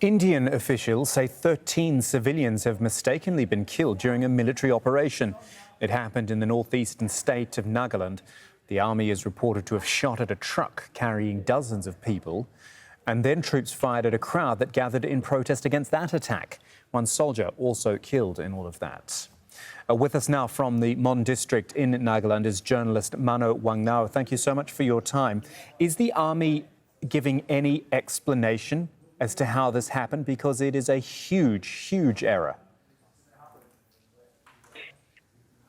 Indian officials say 13 civilians have mistakenly been killed during a military operation. It happened in the northeastern state of Nagaland. The army is reported to have shot at a truck carrying dozens of people, and then troops fired at a crowd that gathered in protest against that attack. One soldier also killed in all of that. With us now from the Mon district in Nagaland is journalist Mano Wangnao. Thank you so much for your time. Is the army giving any explanation as to how this happened? Because it is a huge, huge error.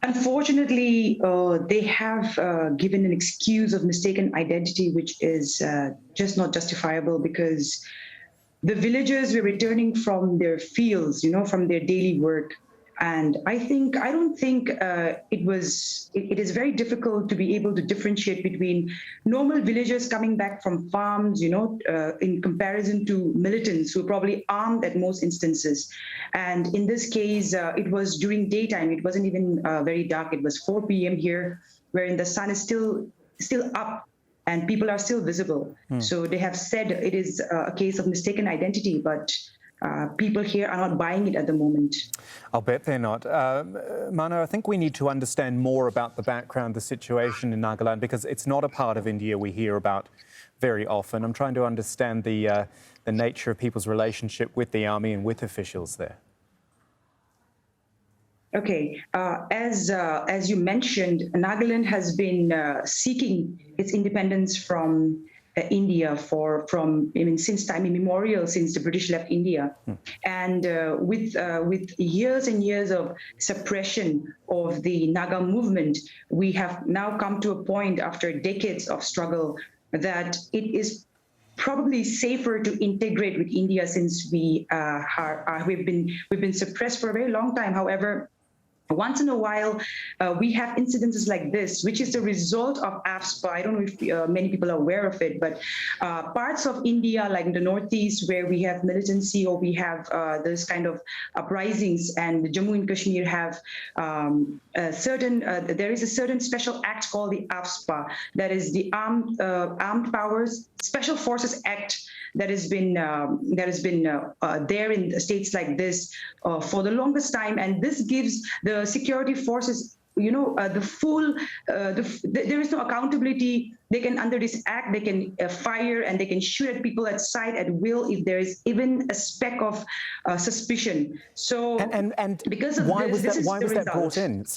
Unfortunately, they have given an excuse of mistaken identity, which is just not justifiable, because the villagers were returning from their fields, from their daily work. And I don't think it is very difficult to be able to differentiate between normal villagers coming back from farms, in comparison to militants who are probably armed at most instances. And in this case, it was during daytime. It wasn't even very dark. It was 4 p.m. here, wherein the sun is still up and people are still visible. So they have said it is a case of mistaken identity, but people here are not buying it at the moment. I'll bet they're not. Mano, I think we need to understand more about the background, the situation in Nagaland, because it's not a part of India we hear about very often. I'm trying to understand the nature of people's relationship with the army and with officials there. Okay, as you mentioned, Nagaland has been seeking its independence from India since time immemorial, since the British left India. And with years and years of suppression of the Naga movement, we have now come to a point after decades of struggle that it is probably safer to integrate with India, since we've been suppressed for a very long time. However, once in a while, we have incidences like this, which is the result of AFSPA. I don't know if many people are aware of it, but parts of India, like in the northeast, where we have militancy or we have this kind of uprisings, and Jammu and Kashmir have there is a certain special act called the AFSPA, that is the Armed Powers Special Forces Act, that has been there in states like this for the longest time, and this gives the security forces, the full. There is no accountability. They can, under this act, they can fire and they can shoot at people at sight at will if there is even a speck of suspicion. So, and because of why this, was that brought in? Sorry.